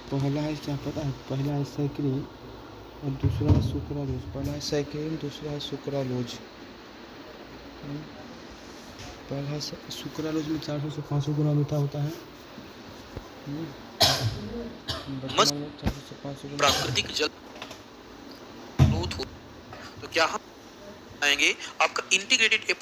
पहला है क्या पता है? पहला है सैकरीन और दूसरा है सुक्रालोज। पहला है सैकरीन, दूसरा है सुक्रालोज। पहला है सुक्रालोज में 400 से 500 गुना मीठा होता है। वर्तमान में 400 से 500 गुना प्राकृतिक जल हो, तो क्या हम आएंगे आपका इंटीग्रेटेड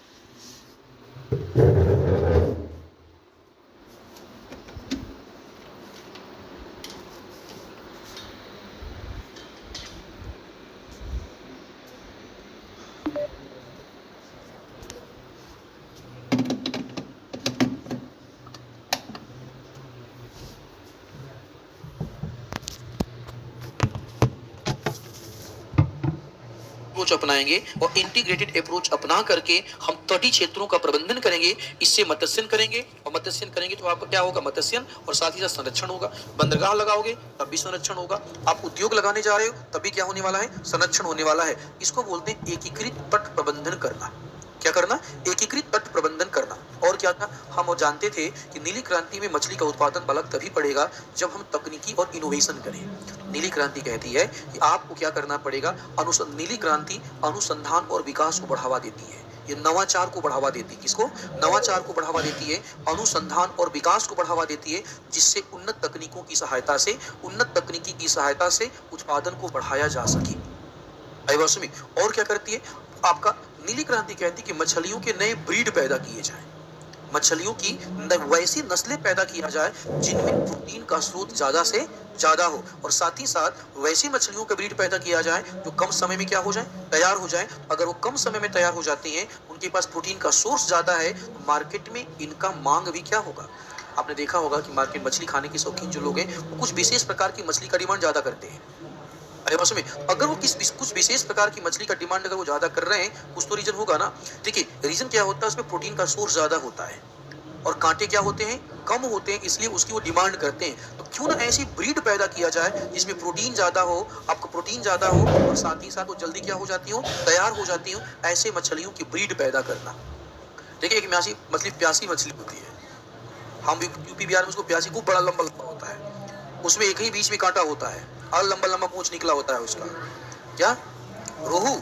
अप्रोच अपनाएंगे और इंटीग्रेटेड अप्रोच अपना करके हम तटीय क्षेत्रों का प्रबंधन करेंगे। इससे मत्स्यन करेंगे और मत्स्यन करेंगे तो आपका क्या होगा? मत्स्यन और साथ ही साथ संरक्षण होगा। बंदरगाह लगाओगे तब भी संरक्षण होगा। आप उद्योग लगाने जा रहे हो तब भी क्या होने वाला है? संरक्षण होने वाला है। इसको बोलते हैं एकीकृत तट प्रबंधन करना। क्या करना? एकीकृत तट प्रबंधन करना। और क्या था? हम जानते थे कि नीली क्रांति में मछली का उत्पादन बलक तभी बढ़ेगा जब हम तकनीकी और इनोवेशन करें। नीली क्रांति कहती है कि आपको क्या करना पड़ेगा? नीली क्रांति अनुसंधान और विकास को बढ़ावा देती है। ये नवाचार को बढ़ावा देती है। किसको? नवाचार को बढ़ावा देती है, अनुसंधान और विकास को बढ़ावा देती है, जिससे उन्नत तकनीकों की सहायता से, उन्नत तकनीकी की सहायता से उत्पादन को बढ़ाया जा सके। और क्या करती है? आपका नीली क्रांति कहती है कि मछलियों के नए ब्रीड पैदा किए जाएं। मछलियों की वैसी नस्लें पैदा किया जाए जिनमें प्रोटीन का स्रोत ज्यादा से ज्यादा हो, और साथ ही साथ वैसी मछलियों का ब्रीड पैदा किया जाए जो कम समय में क्या हो जाए? तैयार हो जाए। अगर वो कम समय में तैयार हो जाती हैं, उनके पास प्रोटीन का सोर्स ज्यादा है, तो मार्केट में इनका मांग भी क्या होगा? आपने देखा होगा कि मार्केट मछली खाने के शौकीन जो लोग हैं वो कुछ विशेष प्रकार की मछली का डिमांड ज्यादा करते हैं। अगर वो कुछ विशेष प्रकार की मछली का डिमांड अगर वो ज्यादा कर रहे हैं, कुछ तो रीजन होगा ना। देखिए रीजन क्या होता है? उसमें प्रोटीन का सोर्स ज्यादा होता है और कांटे क्या होते हैं? कम होते हैं, इसलिए उसकी वो डिमांड करते हैं। तो क्यों ना ऐसी ब्रीड पैदा किया जाए जिसमें प्रोटीन ज्यादा हो, आपको प्रोटीन ज्यादा हो और साथ ही साथ वो जल्दी क्या हो जाती हो? तैयार हो जाती हो। ऐसे मछलियों की ब्रीड पैदा करना। देखिए एक मछली प्यासी मछली होती है, हम यूपी बिहार में उसको प्यासी, खूब बड़ा लंबा लंबा होता है, उसमें एक ही बीच में कांटा होता है और लंबा लंबा पूंछ निकला होता है उसका। क्या? रोहू।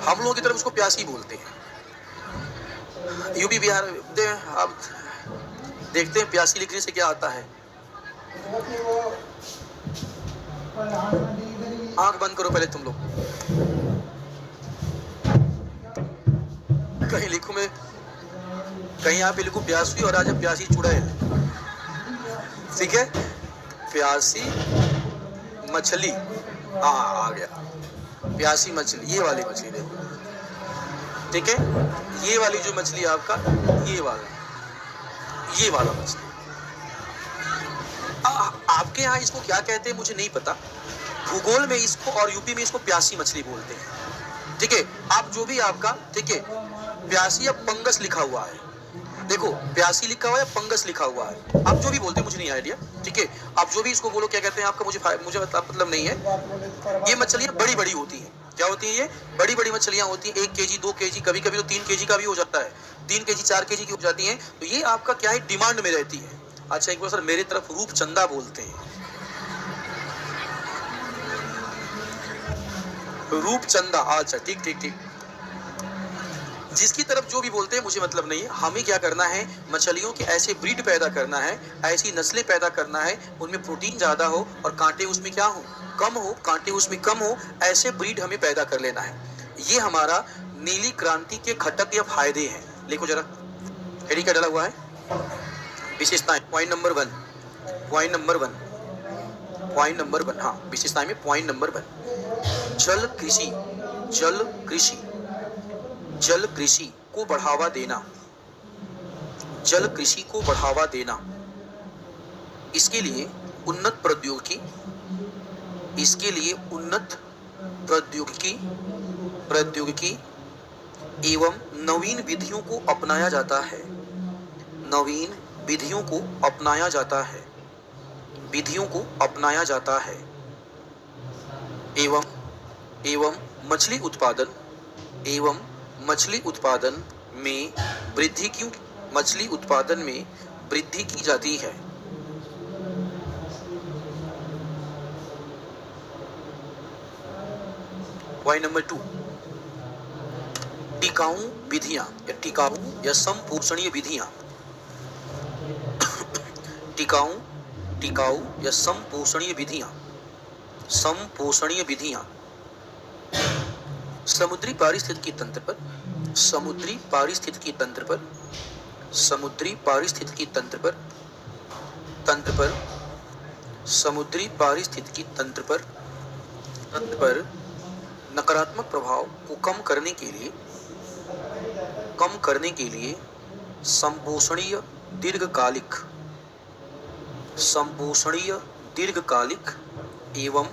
हम लोगों की तरफ उसको प्यासी बोलते हैं। यूपी बिहार आप देखते हैं प्यासी लिखने से क्या आता है? आंख बंद करो पहले तुम लोग, कहीं लिखो में, कहीं यहाँ पे लिखो प्यासी और आज प्यासी चुड़ैल। ठीक है? प्यासी मछली, हाँ आ गया। प्यासी मछली, ये वाली मछली देखो। ठीक है? ये वाली जो मछली आपका, ये वाला मछली, आपके यहाँ इसको क्या कहते हैं मुझे नहीं पता। भूगोल में इसको और यूपी में इसको प्यासी मछली बोलते हैं। ठीक है? आप जो भी आपका, ठीक है, प्यासी या पंगस लिखा हुआ है, देखो प्यासी लिखा हुआ है, पंगस लिखा हुआ है, आप जो भी बोलते हैं मुझे नहीं आइडिया। ठीक है? आप जो भी इसको बोलो क्या कहते हैं आपका, मुझे मतलब नहीं है। ये मछलियां बड़ी बड़ी होती हैं। क्या होती है? ये बड़ी बड़ी मछलियां होती हैं, 1 केजी 2 केजी, कभी कभी तो 3 केजी का भी हो जाता है, 3 केजी 4 केजी की हो जाती हैं। तो ये आपका क्या है? डिमांड में रहती है। अच्छा एक बार सर मेरी तरफ रूपचंदा बोलते हैं, रूपचंदा। अच्छा ठीक ठीक ठीक, जिसकी तरफ जो भी बोलते हैं मुझे मतलब नहीं है। हमें क्या करना है? मछलियों के ऐसे ब्रीड पैदा करना है, ऐसी नस्लें पैदा करना है, उनमें प्रोटीन ज्यादा हो और कांटे उसमें क्या हो? कम हो, कांटे उसमें कम हो, ऐसे ब्रीड हमें पैदा कर लेना है। ये हमारा नीली क्रांति के घटक या फायदे हैं। देखो जरा हेडी क्या डाला हुआ है? विशेषताएं, point number 1, point number 1, point number 1, हाँ विशेषताएं में पॉइंट नंबर 1, जल कृषि, जल कृषि, जल कृषि को बढ़ावा देना, जल कृषि को बढ़ावा देना। इसके लिए उन्नत प्रौद्योगिकी, इसके लिए उन्नत प्रौद्योगिकी, प्रौद्योगिकी एवं नवीन विधियों को अपनाया जाता है, नवीन विधियों को अपनाया जाता है, विधियों को अपनाया जाता है, एवं मछली उत्पादन, एवं मछली उत्पादन में वृद्धि, क्यों मछली उत्पादन में वृद्धि की जाती है, पॉइंट नंबर 2, टिकाऊ विधियां या टिकाऊ या समपोषणीय विधियां। टिकाऊ टिकाऊ या समपोषणीय विधियां। समपोषणीय विधियां समुद्री पारिस्थितिकी तंत्र पर समुद्री पारिस्थितिकी तंत्र पर समुद्री पारिस्थितिकी तंत्र पर समुद्री पारिस्थितिकी तंत्र पर नकारात्मक प्रभाव को कम करने के लिए संपोषणीय दीर्घकालिक एवं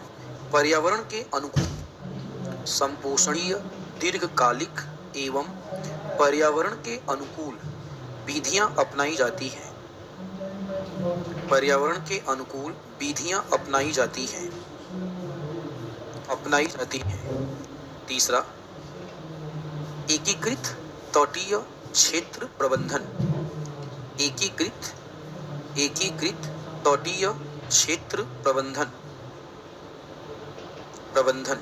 पर्यावरण के अनुकूल संपोषणीय दीर्घकालिक एवं पर्यावरण के अनुकूल विधियां अपनाई जाती हैं। पर्यावरण के अनुकूल विधियां अपनाई जाती हैं। तीसरा, एकीकृत तटीय क्षेत्र प्रबंधन। एकीकृत तटीय क्षेत्र प्रबंधन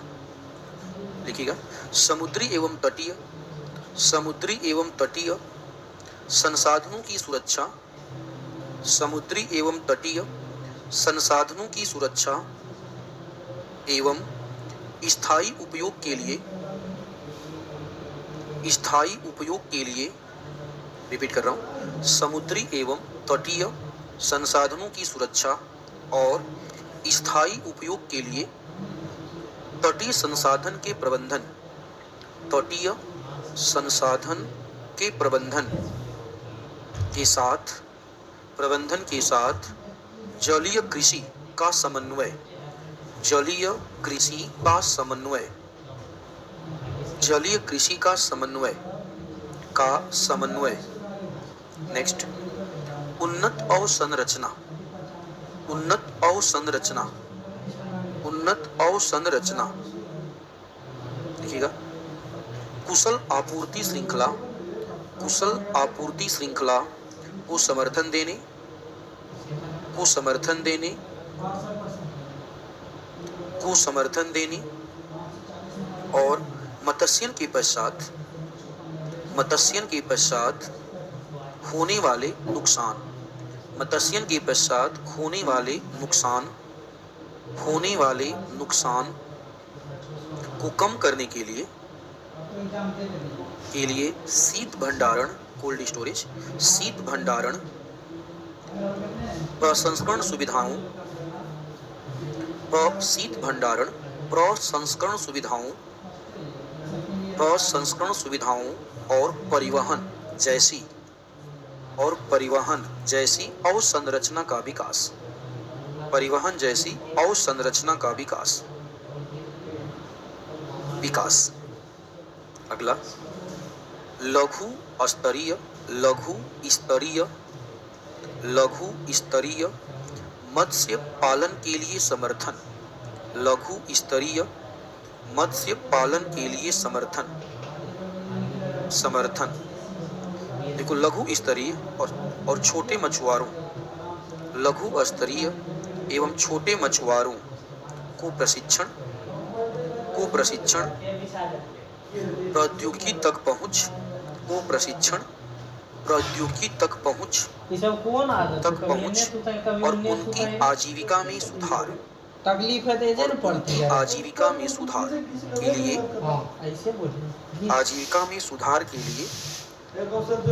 लिखिएगा। समुद्री एवं तटीय संसाधनों की सुरक्षा। समुद्री एवं तटीय संसाधनों की सुरक्षा एवं स्थायी उपयोग के लिए रिपीट कर रहा हूं, समुद्री एवं तटीय संसाधनों की सुरक्षा और स्थायी उपयोग के लिए तटीय संसाधन के प्रबंधन के साथ जलीय कृषि का समन्वय। नेक्स्ट, उन्नत अवसंरचना लिखिएगा। कुशल आपूर्ति श्रृंखला को समर्थन देने और मत्स्यन के पश्चात होने वाले नुकसान को कम करने के लिए शीत भंडारण कोल्ड स्टोरेज, शीत भंडारण, प्रसंस्करण सुविधाओं और परिवहन जैसी अवसंरचना का विकास। अगला, लघु स्तरीय मत्स्य पालन के लिए समर्थन। देखो, लघु स्तरीय और छोटे मछुआरों, लघु स्तरीय एवं छोटे मछुआरों को प्रशिक्षण, प्रौद्योगिकी तक पहुंच और उनकी आजीविका में सुधार के लिए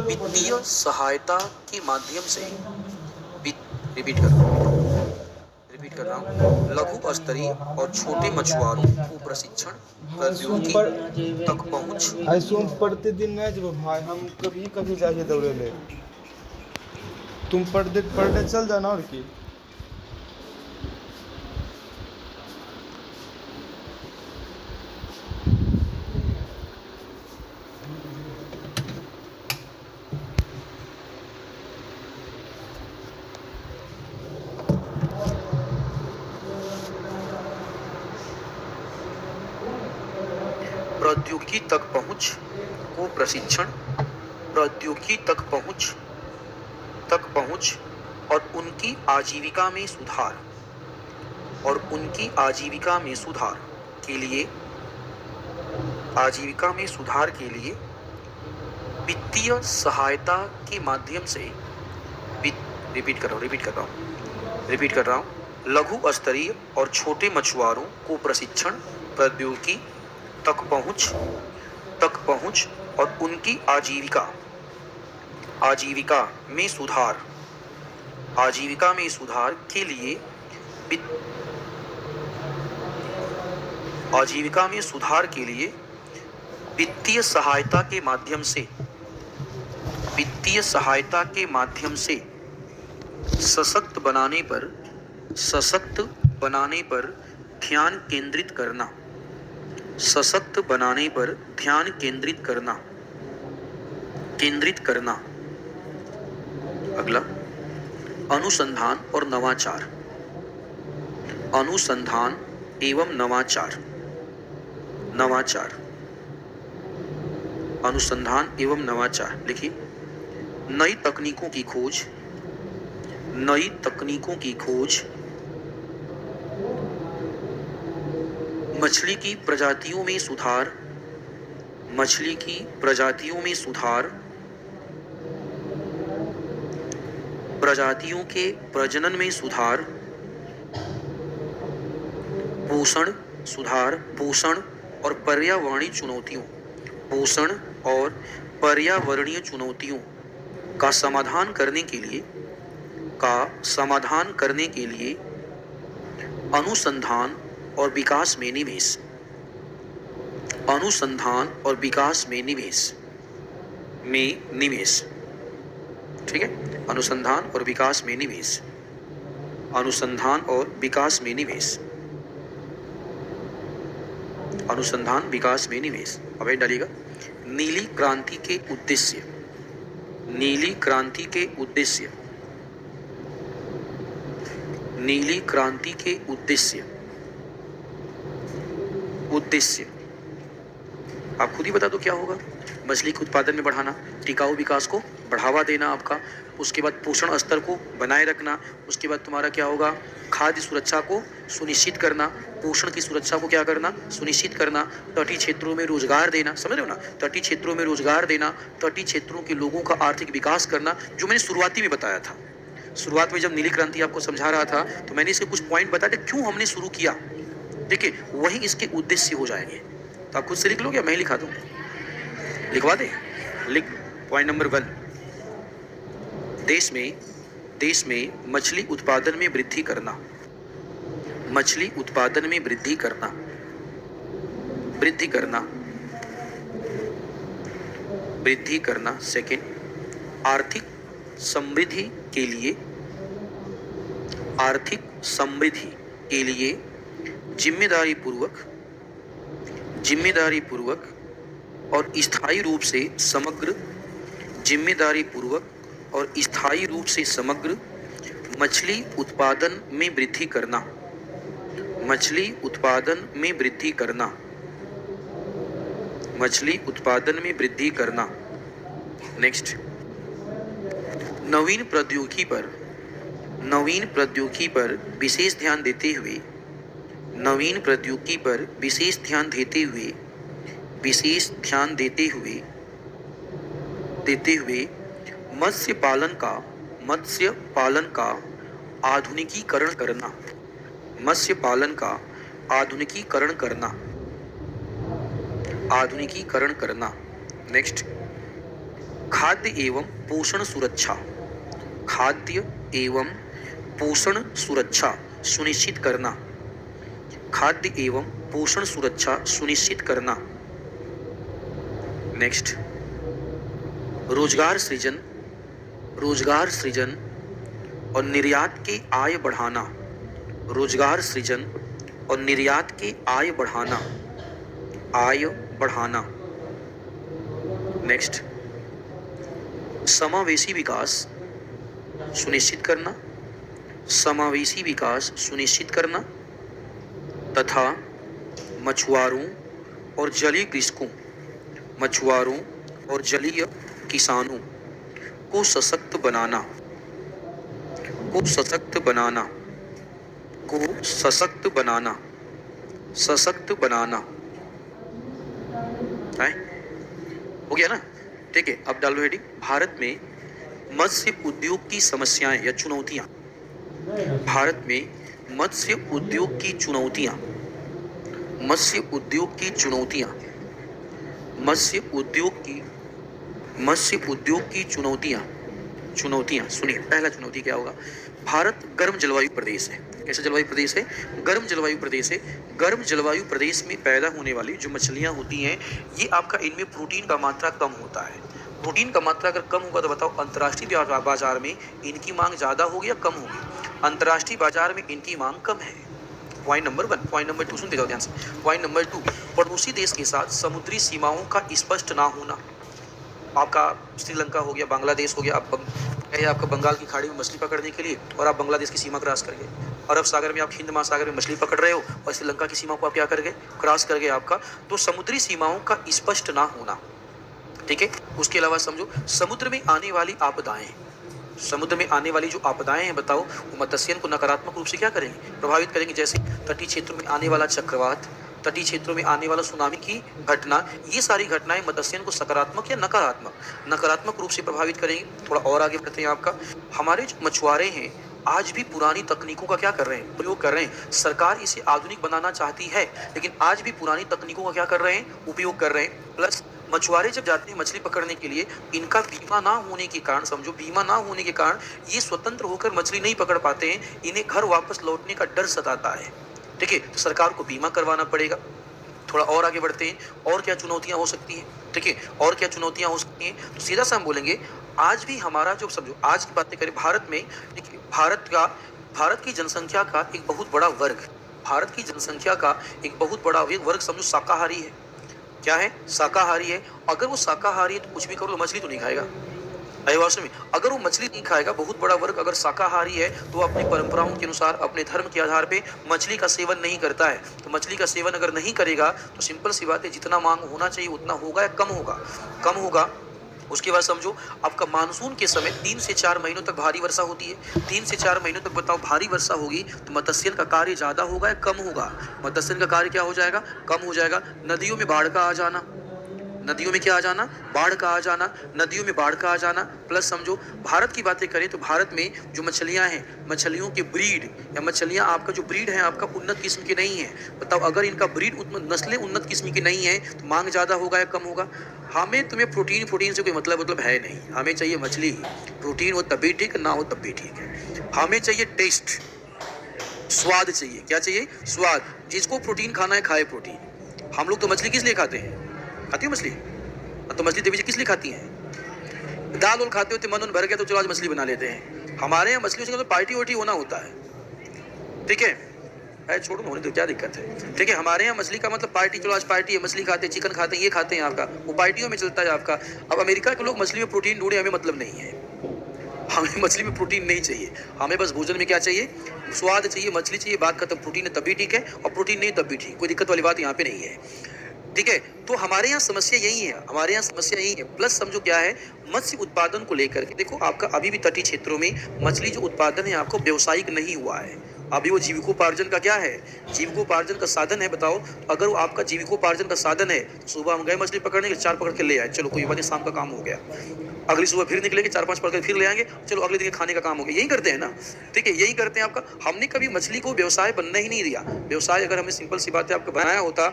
वित्तीय सहायता के माध्यम से रिपीट कर रहा हूँ, लघु स्तरीय और छोटे मछुआरों को प्रशिक्षण, प्रौद्योगिकी तक पहुंच। ऐसे हम प्रतिदिन नहीं जब भाई हम कभी जाइए दौड़े ले, तुम पर डे चल जाना। और की प्रौद्योगिकी तक पहुंच को प्रशिक्षण, प्रौद्योगिकी तक पहुंच और उनकी आजीविका में सुधार के लिए आजीविका में सुधार के लिए वित्तीय सहायता के माध्यम से रिपीट कर रहा हूँ लघु स्तरीय और छोटे मछुआरों को प्रशिक्षण, प्रौद्योगिकी तक पहुंच और उनकी आजीविका में सुधार के लिए वित्तीय सहायता के माध्यम से सशक्त बनाने पर ध्यान केंद्रित करना। अगला अनुसंधान और नवाचार। अनुसंधान एवं नवाचार। लिखिए नई तकनीकों की खोज मछली की प्रजातियों के प्रजनन में सुधार, पोषण और पर्यावरणीय चुनौतियों का समाधान करने के लिए अनुसंधान और विकास में निवेश। ठीक है, अनुसंधान और विकास में निवेश। अब ये डालिएगा नीली क्रांति के उद्देश्य आप खुद ही बता दो क्या होगा। मछली के उत्पादन में बढ़ाना, टिकाऊ विकास को बढ़ावा देना आपका, उसके बाद पोषण स्तर को बनाए रखना, उसके बाद तुम्हारा क्या होगा, खाद्य सुरक्षा को सुनिश्चित करना, पोषण की सुरक्षा को क्या करना, सुनिश्चित करना, तटीय क्षेत्रों में रोजगार देना, समझ रहे हो ना, तटीय क्षेत्रों में रोजगार देना, तटीय क्षेत्रों के लोगों का आर्थिक विकास करना, जो मैंने शुरुआती में बताया था। शुरुआत में जब नीली क्रांति आपको समझा रहा था तो मैंने इसके कुछ पॉइंट बताया क्यों हमने शुरू किया। देखिए वही इसके उद्देश्य हो जाएंगे, तो आप खुद से लिख लो, क्या मैं लिखा दूं, लिखवा दे, लिख। पॉइंट नंबर 1, देश में मछली उत्पादन में वृद्धि करना। सेकंड, आर्थिक समृद्धि के लिए जिम्मेदारी पूर्वक और स्थायी रूप से समग्र मछली उत्पादन में वृद्धि करना। नेक्स्ट, नवीन प्रौद्योगिकी पर विशेष ध्यान देते हुए मत्स्य पालन का आधुनिकीकरण करना। नेक्स्ट, खाद्य एवं पोषण सुरक्षा सुनिश्चित करना। नेक्स्ट, रोजगार सृजन और निर्यात के आय बढ़ाना। नेक्स्ट, समावेशी विकास सुनिश्चित करना तथा मछुआरों और जलीय किसानों को सशक्त बनाना। आए, हो गया ना? ठीक है, अब डालो हेडिंग, भारत में मत्स्य उद्योग की समस्याएं या चुनौतियां। भारत में मत्स्य उद्योग की चुनौतियां, मत्स्य उद्योग की चुनौतियां, मत्स्य उद्योग की, मत्स्य उद्योग की चुनौतियां, चुनौतियां सुनिए। पहला चुनौती क्या होगा? भारत गर्म जलवायु प्रदेश है। कैसा जलवायु प्रदेश है? गर्म जलवायु प्रदेश है। गर्म जलवायु प्रदेश में पैदा होने वाली जो मछलियां होती हैं, ये आपका इनमें प्रोटीन का मात्रा कम होता है। प्रोटीन का मात्रा अगर कम होगा तो बताओ अंतर्राष्ट्रीय बाजार में इनकी मांग ज्यादा होगी या कम होगी? अंतर्राष्ट्रीय बाजार में इनकी मांग कम है। Point number 1। पॉइंट नंबर 2 सुनते जाओ ध्यान से। पॉइंट नंबर 2, पड़ोसी देश के साथ समुद्री सीमाओं का स्पष्ट ना होना। आपका श्रीलंका हो गया, बांग्लादेश हो गया, आपका बंगाल की खाड़ी में मछली पकड़ने के लिए और आप बांग्लादेश की सीमा क्रॉस कर गए, अरब सागर में आप हिंद महासागर में मछली पकड़ रहे हो और श्रीलंका की सीमा को आप क्या कर गए? क्रॉस कर गए आपका। तो समुद्री सीमाओं का स्पष्ट ना होना, ठीक है। उसके अलावा समझो समुद्र में आने वाली आपदाएं, समुद्र में आने वाली जो आपदाएं हैं बताओ, वो मत्स्यन को नकारात्मक रूप से क्या करेंगे? प्रभावित करेंगे। जैसे तटीय क्षेत्रों में आने वाला चक्रवात, तटीय क्षेत्रों में आने वाला सुनामी की घटना, ये सारी घटनाएं मत्स्यन को सकारात्मक या नकारात्मक, नकारात्मक रूप से प्रभावित करेंगे। थोड़ा और आगे बढ़ते हैं आपका। हमारे जो मछुआरे हैं आज भी पुरानी तकनीकों का क्या कर रहे हैं? प्रयोग कर रहे हैं। सरकार इसे आधुनिक बनाना चाहती है, लेकिन आज भी पुरानी तकनीकों का क्या कर रहे हैं? उपयोग कर रहे हैं। प्लस मछुआरे जब जाते हैं मछली पकड़ने के लिए, इनका बीमा ना होने के कारण, समझो बीमा ना होने के कारण ये स्वतंत्र होकर मछली नहीं पकड़ पाते हैं, इन्हें घर वापस लौटने का डर सताता है, ठीक है। तो सरकार को बीमा करवाना पड़ेगा। थोड़ा और आगे बढ़ते हैं, और क्या चुनौतियां हो सकती हैं, ठीक है, और क्या चुनौतियां हो सकती हैं? तो सीधा सा हम बोलेंगे, आज भी हमारा जो, समझो आज की बातें करें, भारत में देखिए, भारत की जनसंख्या का एक बहुत बड़ा वर्ग, भारत की जनसंख्या का एक बहुत बड़ा वर्ग समझो शाकाहारी है। क्या है? शाकाहारी है। अगर वो शाकाहारी है तो कुछ भी करो, मछली तो नहीं खाएगा। में अगर वो मछली नहीं खाएगा, बहुत बड़ा वर्ग अगर शाकाहारी है तो अपनी परंपराओं के अनुसार, अपने धर्म के आधार पे मछली का सेवन नहीं करता है। तो मछली का सेवन अगर नहीं करेगा तो सिंपल सी बात है, जितना मांग होना चाहिए उतना होगा या कम होगा? कम होगा। उसके बाद समझो आपका मानसून के समय 3 से 4 महीनों तक भारी वर्षा होती है। 3 से 4 महीनों तक बताओ भारी वर्षा होगी तो मत्स्यन का कार्य ज्यादा होगा या कम होगा? मत्स्यन का कार्य क्या हो जाएगा? कम हो जाएगा। नदियों में बाढ़ का आ जाना, नदियों में क्या आ जाना? बाढ़ का आ जाना, नदियों में बाढ़ का आ जाना। प्लस समझो भारत की बातें करें तो भारत में जो मछलियां हैं, मछलियों के ब्रीड या मछलियां, आपका जो ब्रीड है आपका उन्नत किस्म की नहीं है। बताओ अगर इनका ब्रीड नस्लें उन्नत किस्म की नहीं है तो मांग ज्यादा होगा या कम होगा? हमें तुम्हें प्रोटीन से कोई मतलब है नहीं, हमें चाहिए मछली। प्रोटीन हो तब भी ठीक, ना हो तब भी ठीक है। हमें चाहिए टेस्ट, स्वाद चाहिए। क्या चाहिए? स्वाद। जिसको प्रोटीन खाना है खाए प्रोटीन। हम लोग तो मछली किस लिए खाते हैं? खाती हो मछली? तो मछली देवी जी किस लिए खाती हैं? दाल उल खाते होते मन भर गया तो चलो आज मछली बना लेते हैं। हमारे यहाँ मछली से पार्टी वार्टी होना होता है, ठीक है। अरे छोड़ो, होने तो क्या दिक्कत है, ठीक है। हमारे यहाँ मछली का मतलब पार्टी, चलो आज पार्टी है, मछली खाते हैं, चिकन खाते हैं, ये खाते हैं आपका, वो पार्टियों में चलता है आपका। अब अमेरिका के लोग मछली में प्रोटीन ढूंढे, हमें मतलब नहीं है। हमें मछली में प्रोटीन नहीं चाहिए, हमें बस भोजन में क्या चाहिए? स्वाद चाहिए, मछली चाहिए, बात खत्म। प्रोटीन है तभी ठीक है और प्रोटीन नहीं तब भी ठीक, कोई दिक्कत वाली बात यहाँ पे नहीं है, ठीक है। तो हमारे यहाँ समस्या यही है, हमारे यहाँ समस्या यही है। प्लस समझो क्या है, मत्स्य उत्पादन को लेकर के देखो, आपका अभी भी तटीय क्षेत्रों में मछली जो उत्पादन है आपको व्यावसायिक नहीं हुआ है। अभी वो जीविकोपार्जन का क्या है? जीविकोपार्जन का साधन है। बताओ अगर वो आपका जीविकोपार्जन का साधन है, सुबह हम गए मछली पकड़ने के, 4 पकड़ के ले आए, चलो कोई बात नहीं, शाम का काम हो गया। अगली सुबह फिर निकलेंगे, 4-5 पकड़ के फिर ले आएंगे, चलो अगले दिन खाने का काम हो गया। यही करते हैं ना, ठीक है, यही करते हैं आपका। हमने कभी मछली को व्यवसाय बनने ही नहीं दिया। व्यवसाय अगर हमें सिंपल सी बात है आपको बनाया होता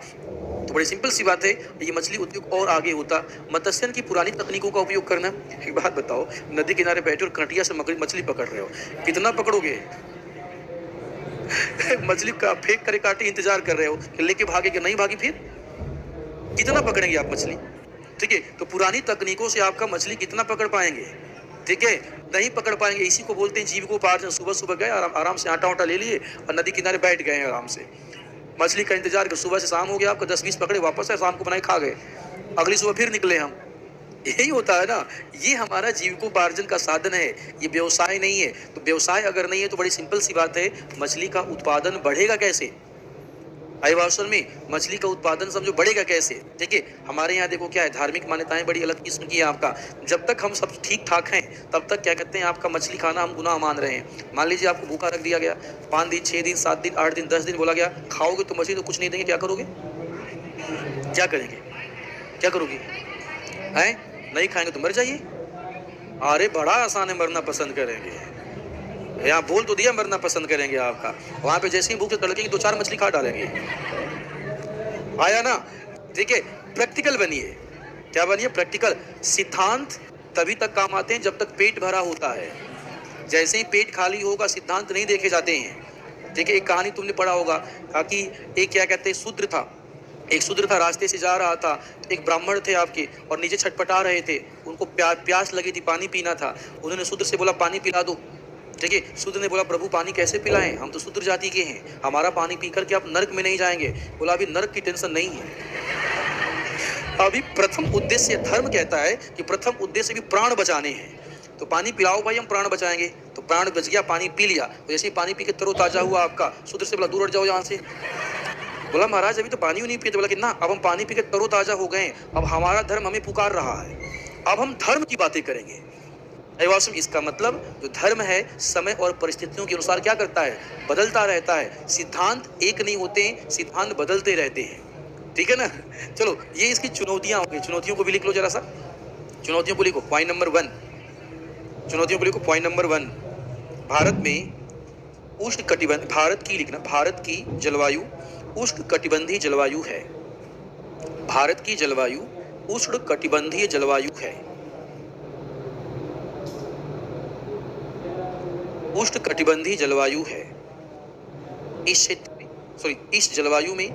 तो बड़ी सिंपल सी बात है, ये मछली उद्योग और आगे होता। मत्स्यन की पुरानी तकनीकों का उपयोग करना। एक बात बताओ, नदी किनारे बैठे और कटिया से मछली पकड़ रहे हो, कितना पकड़ोगे? मछली का फेंक करे काटे इंतजार कर रहे हो कि लेके भागे कि नहीं भागी, फिर कितना पकड़ेंगे आप मछली, ठीक है। तो पुरानी तकनीकों से आपका मछली कितना पकड़ पाएंगे, ठीक है? नहीं पकड़ पाएंगे। इसी को बोलते हैं जीविकोपार्जन। सुबह सुबह गए, आराम से आटा वाटा ले लिए और नदी किनारे बैठ गए आराम से, मछली का इंतजार कर। सुबह से शाम हो गया आपका, 10-20 पकड़े, वापस है, शाम को बनाए खा गए, अगली सुबह फिर निकले हम। यही होता है ना, ये हमारा जीविकोपार्जन का साधन है, ये व्यवसाय नहीं है। तो व्यवसाय अगर नहीं है तो बड़ी सिंपल सी बात है, मछली का उत्पादन बढ़ेगा कैसे? आईवासन में मछली का उत्पादन समझो बढ़ेगा कैसे, ठीक है। हमारे यहाँ देखो क्या है, धार्मिक मान्यताएं बड़ी अलग किस्म की है आपका। जब तक हम सब ठीक ठाक हैं तब तक क्या कहते हैं, आपका मछली खाना हम गुनाह मान रहे हैं। मान लीजिए आपको भूखा रख दिया गया, 5 दिन 6 दिन 7 दिन 8 दिन 10 दिन बोला गया खाओगे तो मछली तो कुछ नहीं देंगे, क्या करोगे? क्या करेंगे? क्या करोगे? हैं? नहीं खाएंगे तो मर जाइए। अरे बड़ा आसान है, मरना पसंद करेंगे। यहाँ बोल तो दिया मरना पसंद करेंगे आपका, वहां पे जैसे ही भूख से तड़केंगे 2-4 मछली खा डालेंगे। आया ना? ठीक है, प्रैक्टिकल बनिए। क्या बनिए? प्रैक्टिकल। सिद्धांत तभी तक काम आते हैं जब तक पेट भरा होता है। जैसे ही पेट खाली होगा सिद्धांत नहीं देखे जाते हैं। ठीक है, एक कहानी तुमने पढ़ा होगा कि एक क्या कहते हैं शूद्र था, एक शूद्र था, रास्ते से जा रहा था, एक ब्राह्मण थे आपके और नीचे छटपटा रहे थे, उनको प्यास लगी थी, पानी पीना था। उन्होंने शूद्र से बोला पानी पिला दो। ठीक है, शूद्र ने बोला प्रभु पानी कैसे पिलाएं, हम तो शूद्र जाति के हैं, हमारा पानी पी करके आप नरक में नहीं जाएंगे। बोला अभी नरक की टेंशन नहीं है, अभी प्रथम उद्देश्य धर्म कहता है कि प्रथम उद्देश्य भी प्राण बचाने हैं, तो पानी पिलाओ भाई, हम प्राण बचाएंगे। तो प्राण बच गया, पानी पी लिया। तो जैसे ही पानी पी के तरोताजा हुआ आपका, शूद्र से बोला दूर हट जाओ यहाँ से। बोला महाराज अभी तो पानी नहीं पिए। बोला कि ना, अब हम पानी पी के तरोताजा हो गए, अब हमारा धर्म हमें पुकार रहा है, अब हम धर्म की बातें करेंगे। इसका मतलब जो धर्म है समय और परिस्थितियों के अनुसार क्या करता है? बदलता रहता है। सिद्धांत एक नहीं होते, सिद्धांत बदलते रहते हैं। ठीक है ना? चलो, ये इसकी चुनौतियां होंगी, चुनौतियों को भी लिख लो जरा सा। चुनौतियों को लिखो, पॉइंट नंबर 1। चुनौतियों को लिखो, पॉइंट नंबर 1। भारत में उष्ण कटिबंध, भारत की लिखना, भारत की जलवायु उष्ण कटिबंधीय जलवायु है। भारत की जलवायु उष्ण कटिबंधीय जलवायु है। उष्ण कटिबंधीय जलवायु है। इस क्षेत्र में, इस जलवायु में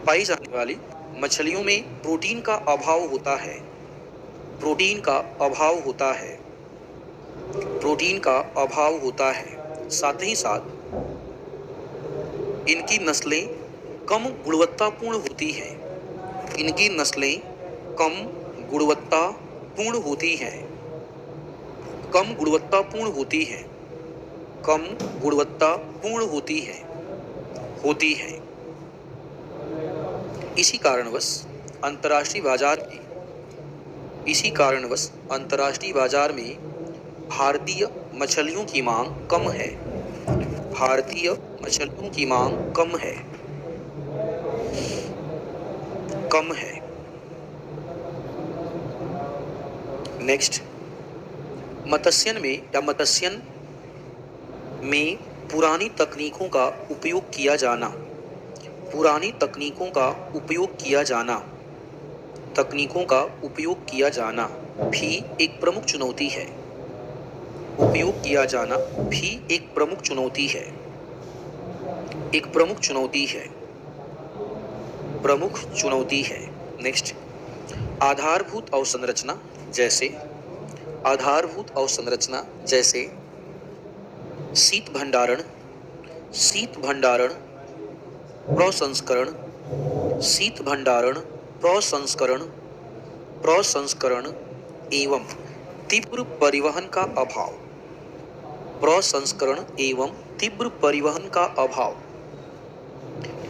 पाई जाने वाली मछलियों में प्रोटीन का अभाव होता है। प्रोटीन का अभाव होता है। प्रोटीन का अभाव होता है। साथ ही साथ इनकी नस्लें कम गुणवत्तापूर्ण होती हैं। इनकी नस्लें कम गुणवत्तापूर्ण होती हैं। कम गुणवत्तापूर्ण होती हैं। कम गुणवत्तापूर्ण होती है, होती है। इसी कारणवश अंतर्राष्ट्रीय बाजार में भारतीय मछलियों की मांग कम है। भारतीय मछलियों की मांग कम है, कम है। नेक्स्ट, मत्स्यन में पुरानी तकनीकों का उपयोग किया जाना। पुरानी तकनीकों का उपयोग किया जाना, तकनीकों का उपयोग किया जाना भी एक प्रमुख चुनौती है। उपयोग किया जाना भी एक प्रमुख चुनौती है। एक प्रमुख चुनौती है। प्रमुख चुनौती है। नेक्स्ट, आधारभूत अवसंरचना जैसे, आधारभूत अवसंरचना जैसे शीत भंडारण, शीत भंडारण, प्रसंस्करण, शीत भंडारण, प्रसंस्करण, प्रसंस्करण एवं तीव्र परिवहन का अभाव। प्रसंस्करण एवं तीव्र परिवहन का अभाव,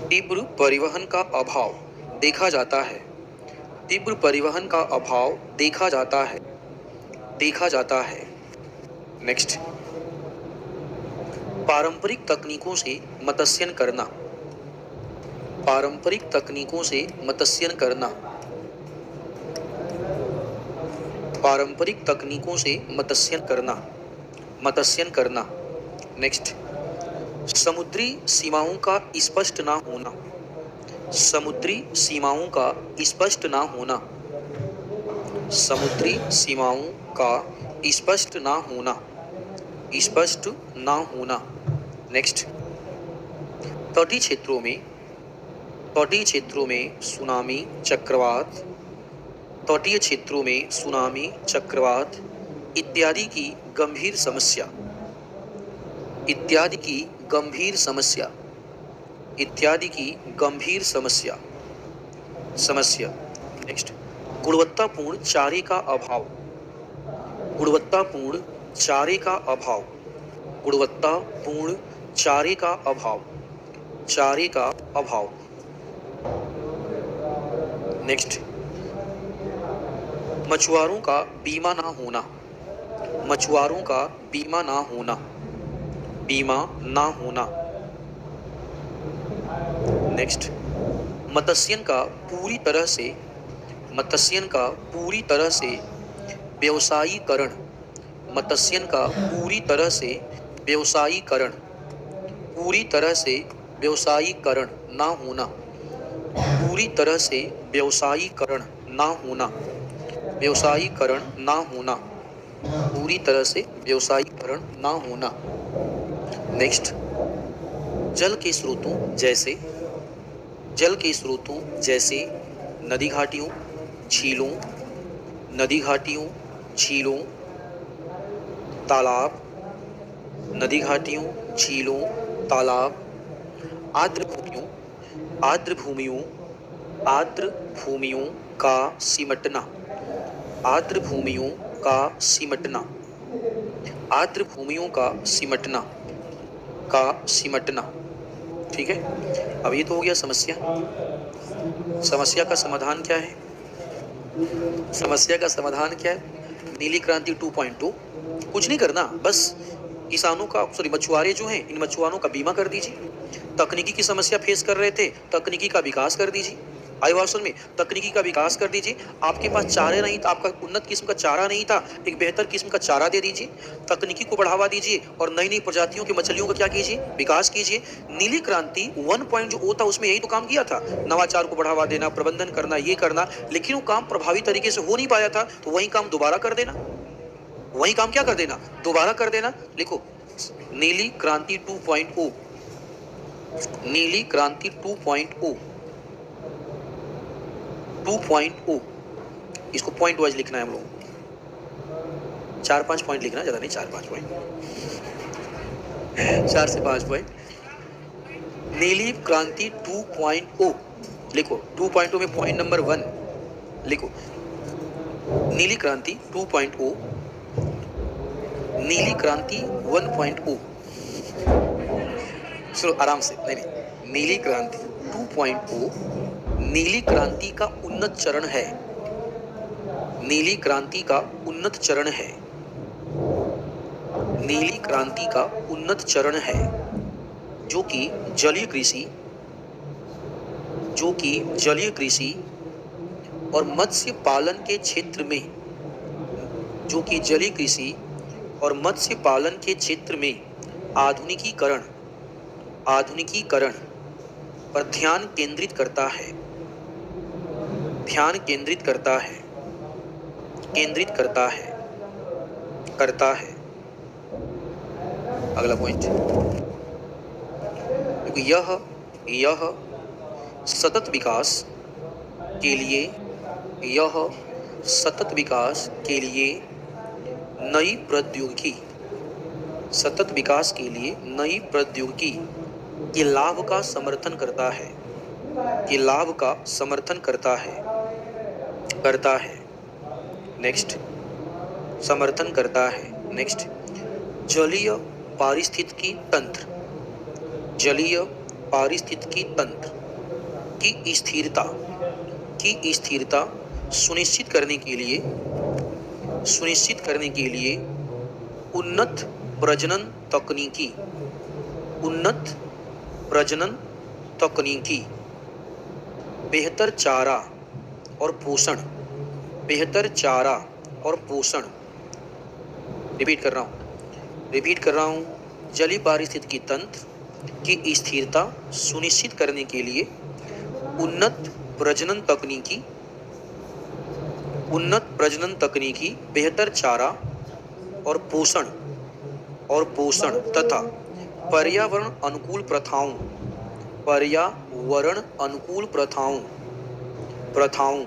तीव्र परिवहन का अभाव देखा जाता है। तीव्र परिवहन का अभाव देखा जाता है, देखा जाता है। नेक्स्ट, पारंपरिक तकनीकों से मत्स्यन करना। पारंपरिक तकनीकों से मत्स्यन करना। पारंपरिक तकनीकों से मत्स्यन करना, मत्स्यन करना। नेक्स्ट, समुद्री सीमाओं का स्पष्ट ना होना। समुद्री सीमाओं का स्पष्ट ना होना। समुद्री सीमाओं का स्पष्ट ना होना, स्पष्ट ना होना। नेक्स्ट, तटीय क्षेत्रों में, तटीय क्षेत्रों में सुनामी चक्रवात, तटीय क्षेत्रों में सुनामी चक्रवात इत्यादि की गंभीर समस्या, इत्यादि की गंभीर समस्या, इत्यादि की गंभीर समस्या, समस्या। नेक्स्ट, गुणवत्तापूर्ण चारे का अभाव। गुणवत्तापूर्ण चारे का अभाव, गुणवत्तापूर्ण चारे का अभाव, चारे का अभाव। नेक्स्ट, मछुआरों का बीमा ना होना। मछुआरों का बीमा ना होना, बीमा ना होना। नेक्स्ट, मत्स्यन का पूरी तरह से मत्स्यन का पूरी तरह से व्यवसायीकरण, मत्स्यन का पूरी तरह से व्यवसायीकरण, पूरी तरह से व्यवसायीकरण ना होना, पूरी तरह से व्यवसायीकरण ना होना, व्यवसायीकरण ना होना, पूरी तरह से व्यवसायीकरण ना होना। नेक्स्ट, जल के स्रोतों जैसे, जल के स्रोतों जैसे नदी घाटियों, झीलों, नदी घाटियों, झीलों, तालाब, नदी घाटियों, झीलों, तालाब, आर्द्र भूमियों, आर्द्र भूमियों, आर्द्र भूमियों का सिमटना, आर्द्र भूमियों का सिमटना, आर्द्र भूमियों का सिमटना, का सिमटना। ठीक है, अब ये तो हो गया समस्या। समस्या का समाधान क्या है? समस्या का समाधान क्या है? नीली क्रांति 2.2, कुछ नहीं करना, बस किसानों का, सॉरी मछुआरे जो हैं, इन मछुआरों का बीमा कर दीजिए। तकनीकी की समस्या फेस कर रहे थे, तकनीकी का विकास कर दीजिए। आई वासन में तकनीकी का विकास कर दीजिए। आपके पास चारे नहीं था, आपका उन्नत किस्म का चारा नहीं था, एक बेहतर किस्म का चारा दे दीजिए, तकनीकी को बढ़ावा दीजिए और नई नई प्रजातियों की मछलियों का क्या कीजिए, विकास कीजिए। नीली क्रांति 1.0 था, उसमें यही तो काम किया था, नवाचार को बढ़ावा देना, प्रबंधन करना, ये करना, लेकिन वो काम प्रभावी तरीके से हो नहीं पाया था, तो वही काम दोबारा कर देना, वही काम क्या कर देना, दोबारा कर देना। लिखो, नीली क्रांति 2.0, नीली क्रांति 2.0, 2.0, इसको पॉइंट वाइज लिखना है हम लोग, 4-5 पॉइंट लिखना, ज्यादा नहीं, 4-5 पॉइंट, 4 से 5 पॉइंट। नीली क्रांति 2.0 लिखो, 2.0 में पॉइंट नंबर 1 लिखो, नीली क्रांति 2.0, नीली क्रांति 1.0, सुनो आराम से, नहीं, नीली क्रांति 2.0 नीली क्रांति का उन्नत चरण है, नीली क्रांति का उन्नत चरण है, नीली क्रांति का उन्नत चरण है, जो कि जलीय कृषि, जो कि जलीय कृषि और मत्स्य पालन के क्षेत्र में, जो कि जलीय कृषि और मत्स्य पालन के क्षेत्र में आधुनिकीकरण, आधुनिकीकरण पर ध्यान केंद्रित करता है, ध्यान केंद्रित करता है, केंद्रित करता है, करता है। अगला पॉइंट, यह सतत विकास के लिए, यह सतत विकास के लिए नई प्रौद्योगिकी, सतत विकास के लिए नई प्रौद्योगिकी के लाभ का समर्थन करता है, के लाभ का समर्थन करता है, करता है। नेक्स्ट, समर्थन करता है। नेक्स्ट, जलीय पारिस्थितिकी तंत्र, जलीय पारिस्थितिकी तंत्र की स्थिरता, की स्थिरता सुनिश्चित करने के लिए, सुनिश्चित करने के लिए उन्नत प्रजनन तकनीकी, उन्नत प्रजनन तकनीकी, बेहतर चारा और पोषण, बेहतर चारा और पोषण, रिपीट कर रहा हूँ, रिपीट कर रहा हूँ, जलीय पारिस्थितिकी तंत्र की स्थिरता सुनिश्चित करने के लिए उन्नत प्रजनन तकनीकी, उन्नत प्रजनन तकनीकी, बेहतर चारा और पोषण, और पोषण तथा पर्यावरण अनुकूल प्रथाओं, पर्यावरण अनुकूल प्रथाओं, प्रथाओं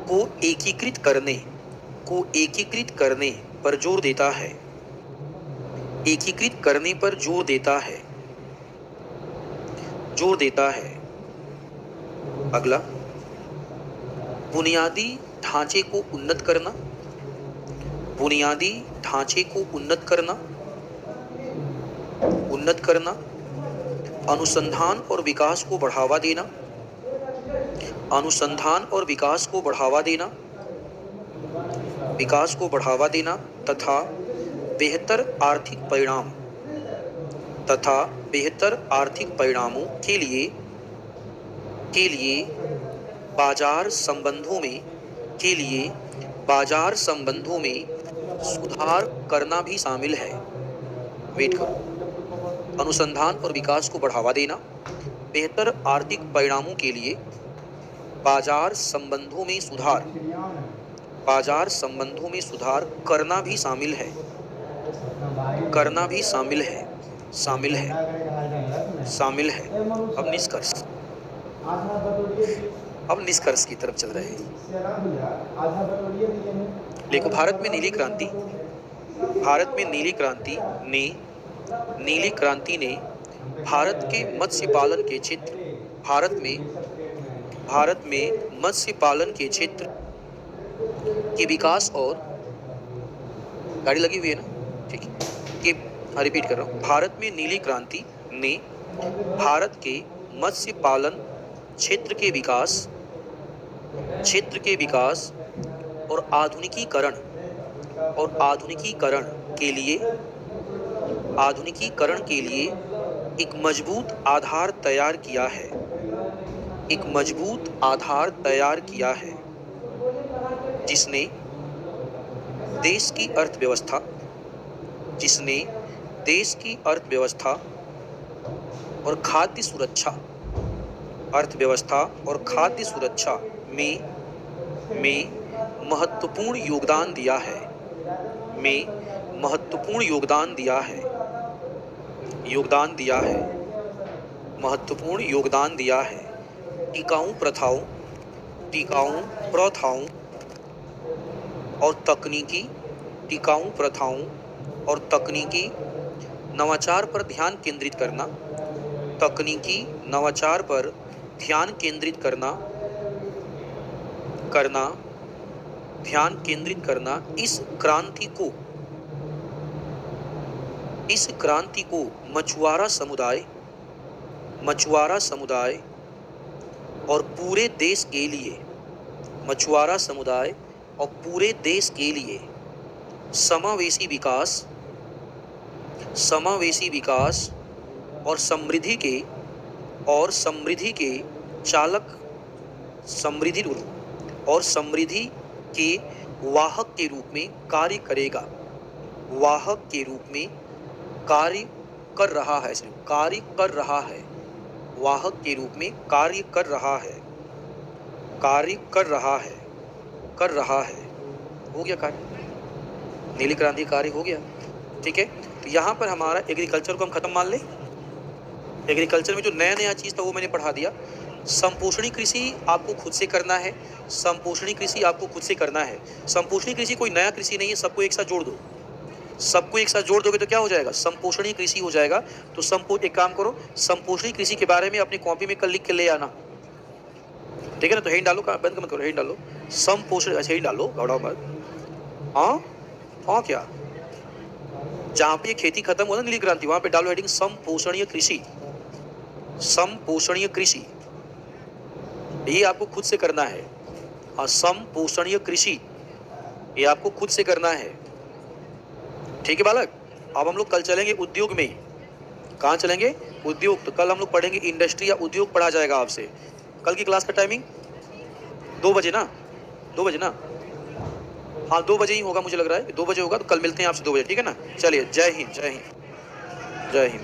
को एकीकृत करने, को एकीकृत करने पर जोर देता है, एकीकृत करने पर जोर देता है, जोर देता है। अगला, बुनियादी ढांचे को उन्नत करना, बुनियादी ढांचे को उन्नत करना, उन्नत करना, अनुसंधान और विकास को बढ़ावा देना, अनुसंधान और विकास को बढ़ावा देना, विकास को बढ़ावा देना तथा बेहतर आर्थिक परिणाम, तथा बेहतर आर्थिक परिणामों के लिए, के लिए बाजार संबंधों में के लिए बाजार संबंधों में सुधार करना भी शामिल है। वेट करो। अनुसंधान और विकास को बढ़ावा देना, बेहतर आर्थिक परिणामों के लिए बाजार संबंधों में सुधार करना भी शामिल है। करना भी शामिल है। शामिल है। शामिल है। अब निष्कर्ष। अब निष्कर्ष की तरफ चल रहे हैं। देखो, भारत में नीली क्रांति ने भारत के मत्स्य पालन के क्षेत्र के विकास और गाड़ी लगी हुई है ना, ठीक है, रिपीट कर रहा हूँ। भारत में नीली क्रांति ने भारत के मत्स्य पालन क्षेत्र के विकास और आधुनिकीकरण के लिए एक मजबूत आधार तैयार किया है, जिसने देश की अर्थव्यवस्था और खाद्य सुरक्षा में महत्वपूर्ण योगदान दिया है। टिकाऊ प्रथाओं और तकनीकी नवाचार पर ध्यान केंद्रित करना इस क्रांति को मछुआरा समुदाय और पूरे देश के लिए समावेशी विकास और समृद्धि के वाहक के रूप में कार्य कर रहा है। हो गया कार्य, नीली क्रांति कार्य हो गया, ठीक है। तो यहाँ पर हमारा एग्रीकल्चर को हम खत्म मान लें। एग्रीकल्चर में जो नया चीज़ था वो मैंने पढ़ा दिया। संपोषणी कृषि आपको खुद से करना है। संपोषणी कृषि कोई नया कृषि नहीं है, सबको एक साथ जोड़ दोगे तो क्या हो जाएगा, संपोषणी कृषि हो जाएगा। तो एक काम करो, संपोषणी कृषि के बारे में अपनी कॉपी में कल लिख के ले आना, ठीक है ना। तो हेडिंग डालो, बंद मत करो, हेडिंग डालो संपोषण, अच्छा हेडिंग डालो, घबराओ मत। हाँ क्या, जहाँ पे खेती खत्म हुआ ना नीली क्रांति, वहां पे डालो हेडिंग संपोषणीय कृषि। ये आपको खुद से करना है। हाँ, संपोषणीय कृषि ये आपको खुद से करना है, ठीक है बालक। अब हम लोग कल चलेंगे उद्योग में। कहाँ चलेंगे, उद्योग। तो कल हम लोग पढ़ेंगे इंडस्ट्री या उद्योग पढ़ा जाएगा आपसे। कल की क्लास का टाइमिंग 2 बजे ना, 2 बजे ना, हाँ 2 बजे ही होगा, मुझे लग रहा है 2 बजे होगा। तो कल मिलते हैं आपसे 2 बजे, ठीक है ना। चलिए, जय हिंद, जय हिंद, जय हिंद।